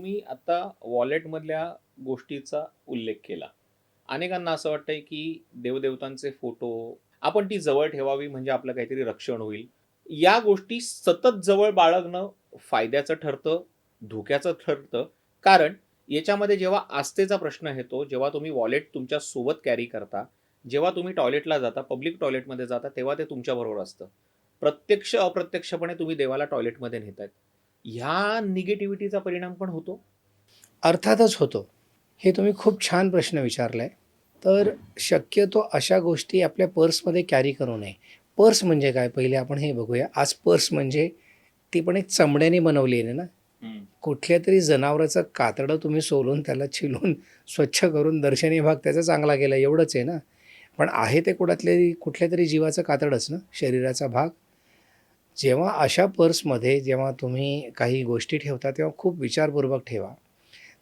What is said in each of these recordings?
तुम्ही आता वॉलेटमधल्या गोष्टीचा उल्लेख केला. अनेकांना असं वाटतंय, की देवदेवतांचे फोटो आपण ती जवळ ठेवावी म्हणजे आपलं काहीतरी रक्षण होईल. या गोष्टी सतत जवळ बाळगणं फायद्याचं ठरतं, धोक्याचं ठरतं. कारण याच्यामध्ये जेव्हा आस्थेचा प्रश्न येतो, जेव्हा तुम्ही वॉलेट तुमच्या सोबत कॅरी करता, जेव्हा तुम्ही टॉयलेटला जाता, पब्लिक टॉयलेटमध्ये जाता, तेव्हा ते तुमच्याबरोबर असतं. प्रत्यक्ष अप्रत्यक्षपणे तुम्ही देवाला टॉयलेटमध्ये नेताय. ह्या निगेटिव्हिटीचा परिणाम पण होतो? अर्थातच होतो. हे तुम्ही खूप छान प्रश्न विचारलाय. तर शक्यतो अशा गोष्टी आपल्या पर्समध्ये कॅरी करू नये. पर्स म्हणजे काय पहिले आपण हे बघूया. आज पर्स म्हणजे ती पण एक चमड्याने बनवलेली आहे ना. हं. कुठल्यातरी जनावराचं कातडं तुम्ही सोलून त्याला छिलून स्वच्छ करून दर्शनी भाग त्याचा चांगला केला एवढंच आहे ना. पण आहे ते कुठल्यातरी जीवाचं कातडच ना, शरीराचा भाग. जेव्हा अशा पर्समध्ये जेव्हा तुम्ही काही गोष्टी ठेवता तेव्हा खूप विचारपूर्वक ठेवा.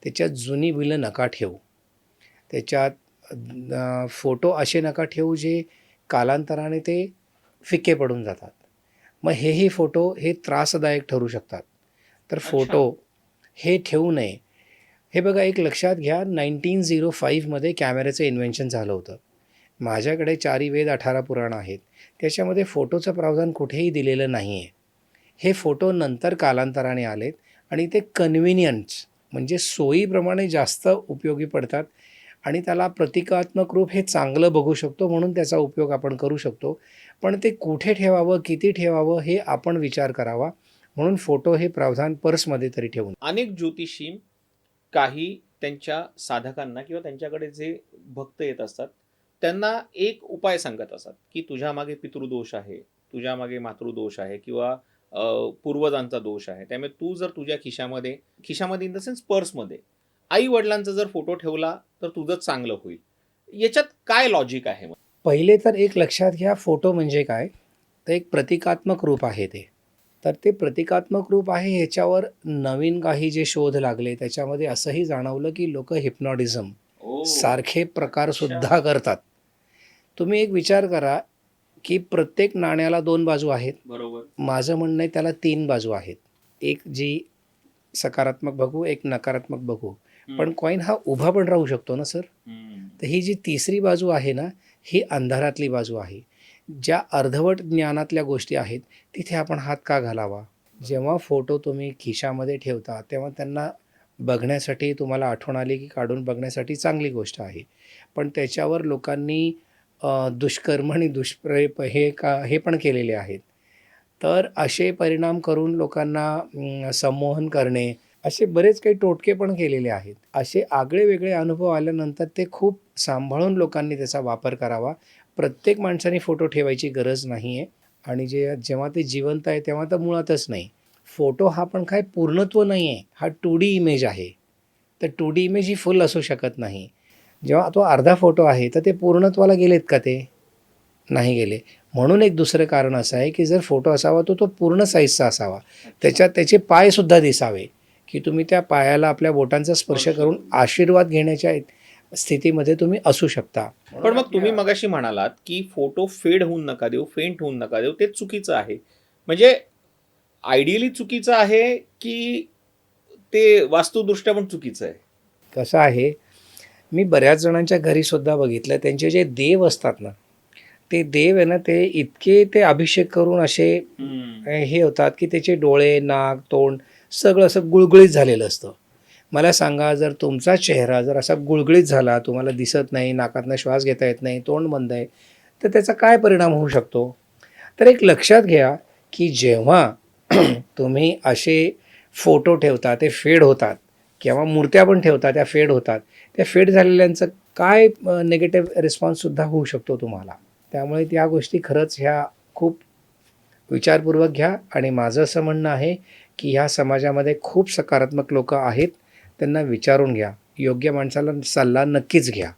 त्याच्यात जुनी बिलं नका ठेवू. त्याच्यात फोटो असे नका ठेवू जे कालांतराने ते फिके पडून जातात. मग हेही फोटो हे त्रासदायक ठरू शकतात. तर अच्छा. फोटो हे ठेवू नये. हे बघा एक लक्षात घ्या 1905 मध्ये कॅमेऱ्याचं इन्व्हेन्शन झालं होतं. माझ्याकडे 4 वेद 18 पुराण आहेत. त्याच्यामध्ये फोटोचं प्रावधान कुठेही दिलेलं नाही आहे. हे फोटो नंतर कालांतराने आलेत आणि ते कन्व्हिनियन्स म्हणजे सोयीप्रमाणे जास्त उपयोगी पडतात आणि त्याला प्रतिकात्मक रूप हे चांगलं बघू शकतो म्हणून त्याचा उपयोग आपण करू शकतो. पण ते कुठे ठेवावं, किती ठेवावं हे आपण विचार करावा. म्हणून फोटो हे प्रावधान पर्समध्ये तरी ठेवू. अनेक ज्योतिषी काही त्यांच्या साधकांना किंवा त्यांच्याकडे जे भक्त येत असतात, त्यांना एक उपाय सांगत असतात, की तुझ्या मागे पितृदोष आहे, तुझ्या मागे मातृदोष आहे किंवा पूर्वजांचा दोष आहे. त्यामुळे तू जर तुझ्या खिशामध्ये खिशामध्ये इन द सेन्स पर्समध्ये आई-वडिलांचा जर फोटो ठेवला, तर तुझं चांगलं होईल. याच्यात काय लॉजिक आहे मग? पहिले तर एक लक्षात घ्या फोटो म्हणजे काय? तर एक प्रतिकात्मक रूप आहे ते. तर ते प्रतिकात्मक रूप आहे ह्याच्यावर नवीन काही जे शोध लागले त्याच्यामध्ये असंही जाणवलं की लोकं हिप्नॉटिझम ओह! सारखे अच्छा. प्रकारसुद्धा करतात. तुम्ही एक विचार करा की प्रत्येक नाण्याला 2 बाजू आहेत. बरोबर. माझं म्हणणं आहे त्याला 3 बाजू आहेत. एक जी सकारात्मक बघू, एक नकारात्मक बघू. हं, पण कॉईन हा उभा पण राहू शकतो ना सर. हं. तर ही जी तिसरी बाजू आहे ना, ही अंधारातली बाजू आहे. ज्या अर्धवट ज्ञानातल्या गोष्टी आहेत, तिथे आपण हात का घालावा? जेव्हा फोटो तुम्ही खिशामध्ये ठेवता, तेव्हा त्यांना बघण्यासाठी तुम्हाला आठवण आली, की काढून बघण्यासाठी चांगली गोष्ट आहे. पण त्याच्यावर लोकांनी दुष्कर्म आणि दुष्प्रयोग हे पण केलेले आहेत. तर असे परिणाम करून लोकांना संमोहन करणे, असे बरेच काही टोटके पण केलेले आहेत. असे आगळे-वेगळे अनुभव आल्यानंतर ते खूप सांभाळून लोकांनी त्याचा वापर करावा. प्रत्येक माणसाने फोटो ठेवायची गरज नाही आहे आणि जेव्हा ते जिवंत आहे तेव्हा तर मुळातच नाही. फोटो हा पण काही पूर्णत्व नाही आहे. हा 2D इमेज आहे. तर 2D इमेज ही फुल असू शकत नाही. जेव्हा तो अर्धा फोटो आहे, तर ते पूर्णत्वाला गेलेत का ते? नाही गेले. म्हणून एक दुसरं कारण असं आहे, की जर फोटो असावा तर तो पूर्ण साईजचा असावा. अच्छा. त्याच्यात त्याचे पायसुद्धा दिसावे, की तुम्ही त्या पायाला आपल्या बोटांचा स्पर्श स्पर्श करून करून. आशीर्वाद घेण्याच्या स्थितीमध्ये तुम्ही असू शकता. पण मग तुम्ही मगाशी म्हणालात, की फोटो फेड होऊन नका देऊ, फेंट होऊन नका देऊ, ते चुकीचं आहे. म्हणजे आयडियली चुकीचं आहे, की ते वास्तुदृष्ट्या पण चुकीचं आहे? कसं आहे, मी बऱ्याच जणांच्या घरीसुद्धा बघितलं, त्यांचे जे देव असतात ना, ते देव आहे ना, ते इतके ते अभिषेक करून असे हं. हे होतात, की त्याचे डोळे, नाक, तोंड सगळं असं गुळगुळीत झालेलं असतं. मला सांगा जर तुमचा चेहरा जर असा गुळगुळीत झाला, तुम्हाला दिसत नाही, नाकातनं श्वास घेता येत नाही, तोंड बंद आहे, तर त्याचा काय परिणाम होऊ शकतो? तर एक लक्षात घ्या, की जेव्हा तुम्ही असे फोटो ठेवता, ते फेड होतात किंवा मूर्त्या पण ठेवता, त्या फेड होतात. त्या फेड झालेल्यांचं काय निगेटिव्ह रिस्पॉन्ससुद्धा होऊ शकतो तुम्हाला. त्यामुळे त्या गोष्टी खरंच ह्या खूप विचारपूर्वक घ्या आणि माझं असं म्हणणं आहे, की ह्या समाजामध्ये खूप सकारात्मक लोकं आहेत. त्यांना विचारून घ्या. योग्य माणसाला सल्ला नक्कीच घ्या.